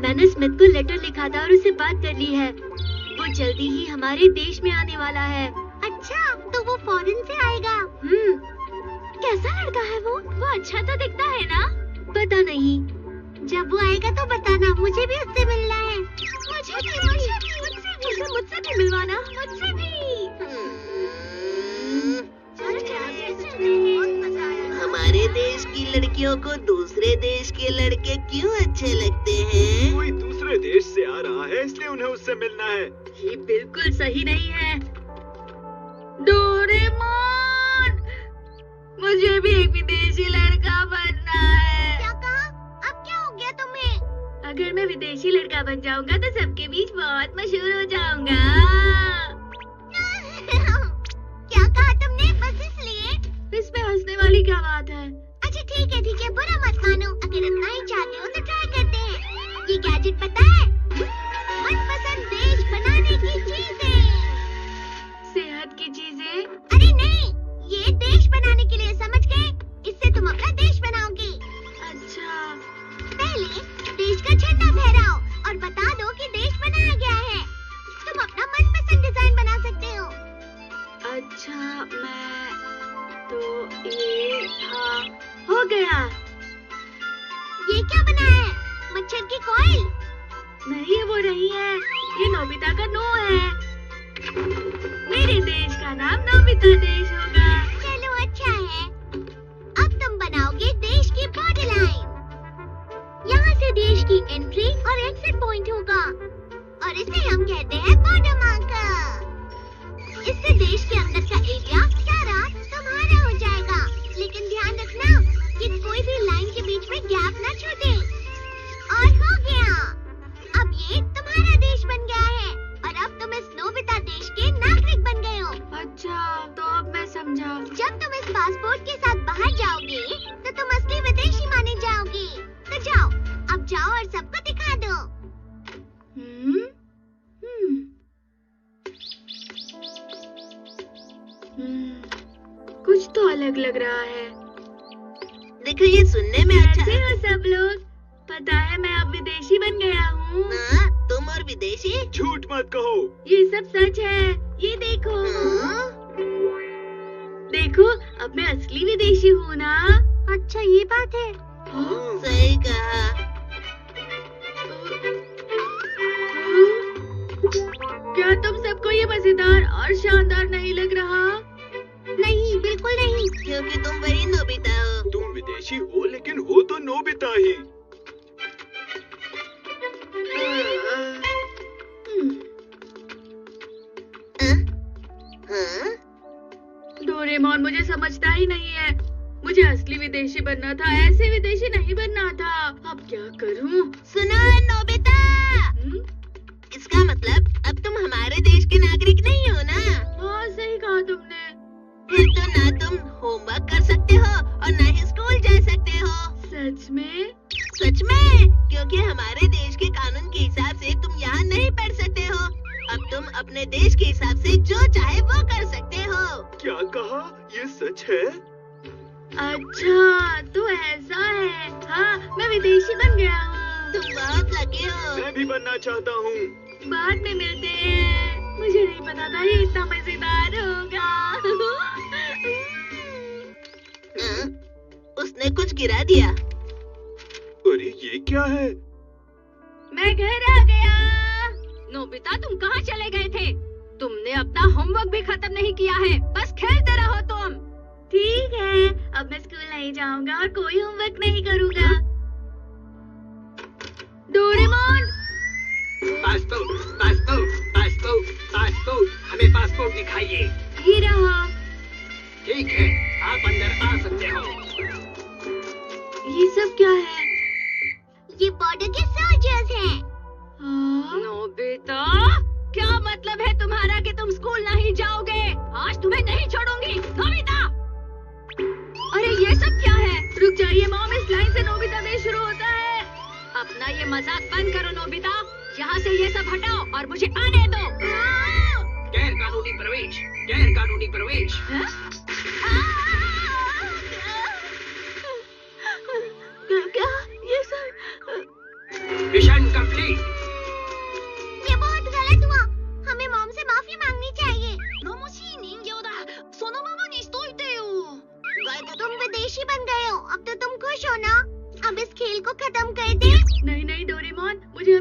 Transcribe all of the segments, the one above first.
मैंने स्मिथ को लेटर लिखा था और उससे बात कर ली है। वो जल्दी ही हमारे देश में आने वाला है। अच्छा, तो वो फॉरेन से आएगा। कैसा लड़का है वो? अच्छा तो दिखता है ना? पता नहीं। जब वो आएगा तो बताना, मुझे भी उससे मिलना है। मुझसे भी मिलवाना। मुझसे भी। हमारे देश की लड़कियों को दूसरे देश के लड़के क्यों अच्छे लगते हैं? कोई दूसरे देश से आ रहा है इसलिए उन्हें उससे मिलना है। ये बिल्कुल सही नहीं है। डोरेमोन, मुझे भी एक विदेशी लड़का बनना है। क्या कहा? अब क्या हो गया तुम्हें? अगर मैं विदेशी लड़का बन जाऊंगा तो सबके बीच बहुत मशहूर हो जाऊंगा। क्या कहा तुमने? बस इसलिए? इसमें हंसने वाली क्या बात है? अच्छा ठीक है, बुरा मत मानो। अगर इतना ही चाहते हो तो ट्राई करते हैं। ये गैजेट पता है? मनपसंद देश बनाने की चीजें। सेहत की चीजें? अरे नहीं, ये देश बनाने के लिए, समझ गए? इससे तुम अपना देश बनाओगे। अच्छा। पहले देश का झंडा फहराओ और बता दो कि देश बनाया गया है। तुम अपना मनपसंद डिजाइन बना सकते हो। अच्छा, मैं तो ये हो गया। ये क्या बना है? मच्छर की कॉइल? नहीं, वो नहीं है। ये नोबिता का नो है। मेरे देश का नाम नोबिता देश होगा। चलो अच्छा है। अब तुम बनाओगे देश की बॉर्डर लाइन। यहाँ से देश की एंट्री और एग्जिट पॉइंट होगा और इसे हम कहते हैं बॉर्डर मार्कर। इससे देश के अंदर का एरिया सारा तुम्हारा हो जाएगा। लेकिन ध्यान रखना कि कोई भी लाइन के बीच में गैप ना छूटे। और हो गया, अब ये तुम्हारा देश बन गया है और अब तुम इस नोबिता देश के नागरिक बन गए हो। अच्छा, तो अब मैं समझा। जब तुम इस पासपोर्ट के साथ बाहर जाओगे तो तुम असली विदेशी माने जाओगे। तो जाओ, अब जाओ और सबको दिखा दो। कुछ तो अलग लग रहा है। देखो, ये सुनने में अच्छा कैसे हो सब लोग? पता है मैं अब विदेशी बन गया हूँ। तुम और विदेशी? झूठ मत कहो। ये सब सच है। ये देखो। देखो, अब मैं असली विदेशी हूँ ना। अच्छा, ये बात है। सही कहा। क्या तुम सबको ये मजेदार और शानदार नहीं लग रहा? नहीं, बिल्कुल नहीं। क्योंकि तुम वही नोबिता हो। तुम विदेशी हो लेकिन हो तो नोबिता ही। डोरेमोन मुझे समझता ही नहीं है। मुझे असली विदेशी बनना था, ऐसे विदेशी नहीं बनना था। अब क्या करूं? सुनो नोबिता, इसका मतलब अब तुम हमारे देश के नागरिक नहीं हो ना? हाँ, सही कहा तुमने। फिर तो ना तुम होमवर्क कर सकते हो और ना ही स्कूल जा सकते हो। सच में? सच में, क्योंकि हमारे देश के कानून के हिसाब से तुम यहाँ नहीं पढ़ सकते हो। अब तुम अपने देश के हिसाब से जो चाहे वो कर सकते हो। क्या कहा? ये सच है? अच्छा, तो ऐसा है। हाँ, मैं विदेशी बन गया हूँ। तुम बहुत लकी हो। मैं भी बनना चाहता हूँ। बाद में मिलते हैं। मुझे नहीं पता था ये इतना मजेदार होगा। उसने कुछ गिरा दिया। अरे ये क्या है? मैं घर आ गया। नोबिता, तुम कहाँ चले गए थे? तुमने अपना होमवर्क भी खत्म नहीं किया है। बस खेलते रहो तुम। ठीक है, अब मैं स्कूल नहीं जाऊंगा और कोई होमवर्क नहीं करूंगा। डोरेमोन, पासपोर्ट, हमें पासपोर्ट दिखाइए। ये रहा। ठीक है, आप अंदर आ सकते हो। ये सब क्या है? ये बॉर्डर के सोल्जर्स हैं। नोबिता, क्या मतलब है तुम्हारा कि तुम स्कूल नहीं जाओगे? आज तुम्हें नहीं छोड़ूंगी। नोबिता! अरे ये सब क्या है? रुक जाइए मॉम, इस लाइन से नोबिता देश शुरू होता है। अपना ये मजाक बंद करो नोबिता। यहाँ से ये सब हटाओ और मुझे आने दो। गैर कानूनी प्रवेश, गैर कानूनी प्रवेश। क्या ये सब? Mission complete.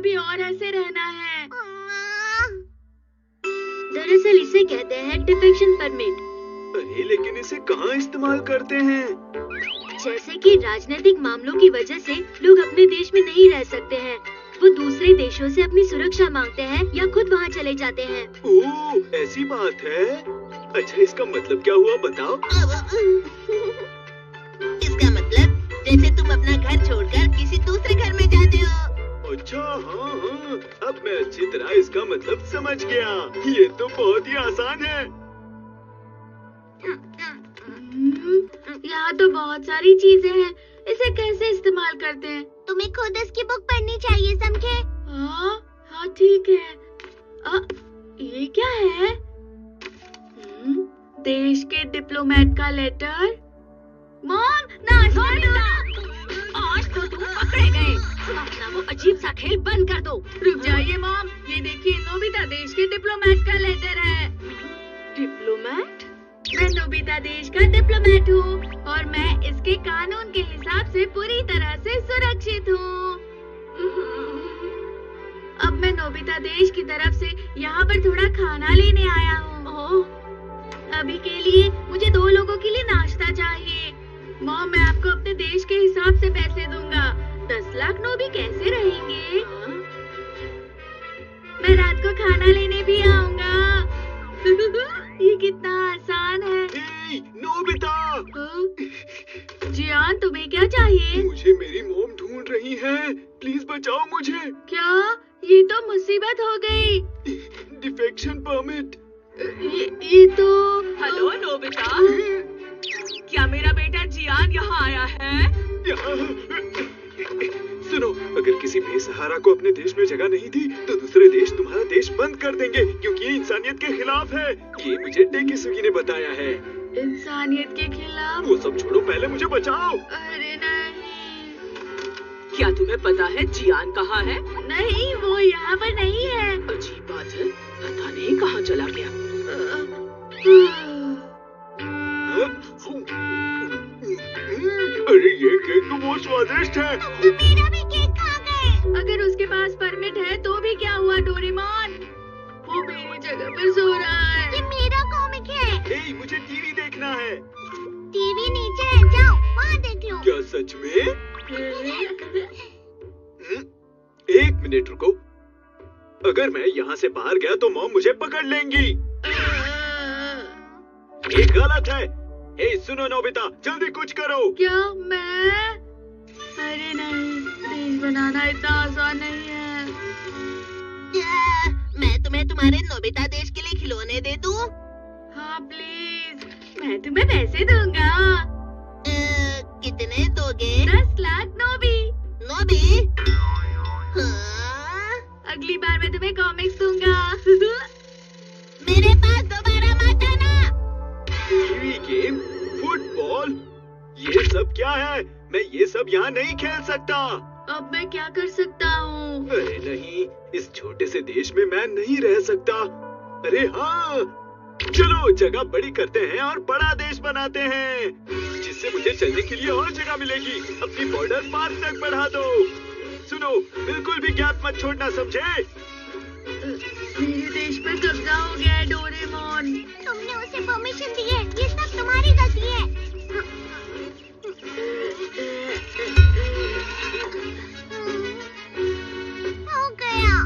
कभी और ऐसे रहना है। दरअसल इसे कहते हैं डिफेक्शन परमिट। अरे लेकिन इसे कहाँ इस्तेमाल करते हैं? जैसे कि राजनीतिक मामलों की वजह से लोग अपने देश में नहीं रह सकते हैं, वो दूसरे देशों से अपनी सुरक्षा मांगते हैं या खुद वहाँ चले जाते हैं। ओह, ऐसी बात है। अच्छा, इसका मतलब क्या हुआ बताओ? इसका मतलब जैसे तुम अपना घर छोड़कर किसी दूसरे घर में जाते हो। अच्छा, हाँ, अब मैं अच्छी तरह इसका मतलब समझ गया। ये तो बहुत ही आसान है। यहाँ तो बहुत सारी चीजें हैं, इसे कैसे इस्तेमाल करते हैं? तुम्हें खुद इसकी बुक पढ़नी चाहिए, समझे? हाँ ठीक है। ये क्या है? देश के डिप्लोमेट का लेटर। मॉम, नाश्ता आज तो तुम पकड़े गए। अपना वो अजीब सा खेल बंद कर दो। रुक जाइए मॉम, ये देखिए नोबिता देश के डिप्लोमेट का लेटर है। डिप्लोमेट? मैं नोबिता देश का डिप्लोमेट हूँ और मैं इसके कानून के हिसाब से पूरी तरह से सुरक्षित हूँ। अब मैं नोबिता देश की तरफ से यहाँ पर थोड़ा खाना लेने आया हूँ। अभी के लिए मुझे 2 लोगों के लिए नाश्ता चाहिए। मॉम, मैं आपको अपने देश के हिसाब से पैसे दूंगा। 10 लाख नोबी कैसे रहेंगे? मैं रात को खाना लेने भी आऊंगा। ये कितना आसान है। नोबिता! जियान, तुम्हें क्या चाहिए? मुझे मेरी मॉम ढूंढ रही है। प्लीज बचाओ मुझे। क्या? ये तो मुसीबत हो गई। Defection permit. ये तो। हेलो नोबिता, क्या मेरा बेटा जियान यहाँ आया है? सुनो, अगर किसी बेसहारा को अपने देश में जगह नहीं दी तो दूसरे देश तुम्हारा देश बंद कर देंगे, क्योंकि ये इंसानियत के खिलाफ है। ये मुझे टेकिसुगी ने बताया है। इंसानियत के खिलाफ? वो सब छोड़ो, पहले मुझे बचाओ। अरे नहीं। क्या तुम्हें पता है जियान कहाँ है? नहीं, वो यहाँ पर नहीं है। अजीब बात है, पता नहीं कहाँ चला गया। अरे ये केक तो बहुत स्वादिष्ट है। मेरा भी केक खा गए। अगर उसके पास परमिट है तो भी क्या हुआ डोरेमोन? वो मेरी जगह पर सो रहा है। ये मेरा कॉमिक है। मुझे टीवी देखना है। टीवी नीचे है, जाओ वहाँ देख लो। क्या सच में? 1 मिनट रुको। अगर मैं यहाँ से बाहर गया तो मॉम मुझे पकड़ लेंगी। ये गलत है। सुनो नोबिता, जल्दी कुछ करो। क्या मैं? अरे नहीं, देश बनाना इतना आसान नहीं है। मैं तुम्हें तुम्हारे नोबिता देश के लिए खिलौने दे दूं? हाँ प्लीज, मैं तुम्हें पैसे दूंगा। कितने दोगे? 10 लाख नोबी। नोबी? हाँ? अगली बार मैं तुम्हें कॉमिक्स दूंगा। मेरे पास दोबारा मत आना। टीवी गेम, फुटबॉल, ये सब क्या है? मैं ये सब यहाँ नहीं खेल सकता। अब मैं क्या कर सकता हूँ? अरे नहीं, इस छोटे से देश में मैं नहीं रह सकता। अरे हाँ, चलो जगह बड़ी करते हैं और बड़ा देश बनाते हैं, जिससे मुझे चलने के लिए और जगह मिलेगी। अपनी बॉर्डर पार तक बढ़ा दो। सुनो, बिल्कुल भी गैप मत छोड़ना, समझे? मेरे देश पर कब्जा हो गया है डोरेमोन। तुमने उसे परमिशन दी है, ये सब तुम्हारी गलती है। हो गया।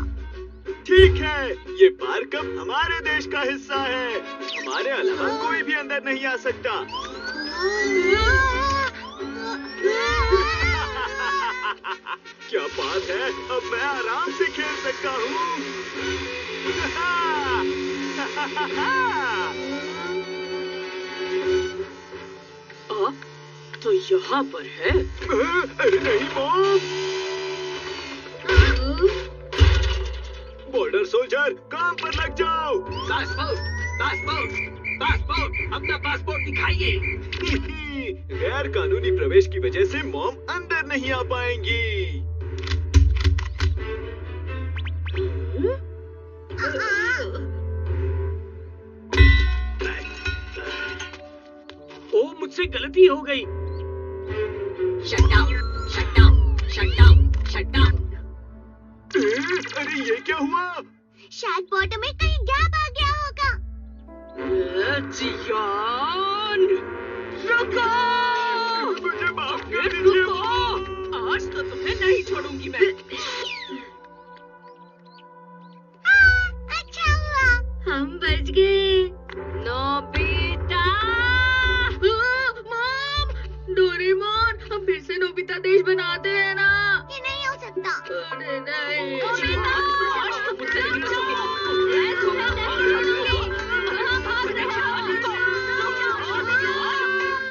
ठीक है, ये पार्क अब हमारे देश का हिस्सा है। हमारे अलावा कोई भी अंदर नहीं आ सकता। क्या बात है, अब मैं आराम से खेल सकता हूँ। तो यहाँ पर है। अरे नहीं मॉम। बॉर्डर सोल्जर, काम पर लग जाओ। पासपोर्ट, अपना पासपोर्ट दिखाइए। गैर कानूनी प्रवेश की वजह से मॉम अंदर नहीं आ पाएंगी। ओ, मुझसे गलती हो गई। Shut down, shut down, shut down, shut down. अरे ये क्या हुआ? शायद बॉटम में कहीं गैप आ गया होगा। जियान, रुको! मुझे माफ कर फिर दीजिए। रुको! आज तो तुम्हें नहीं छोड़ूंगी मैं। अच्छा हुआ। हम बच गए। नोबिता! मॉम! डोरेमोन, हम फिर से नोबिता देश बनाते हैं ना? ये नहीं हो सकता। अरे नहीं। नोबिता!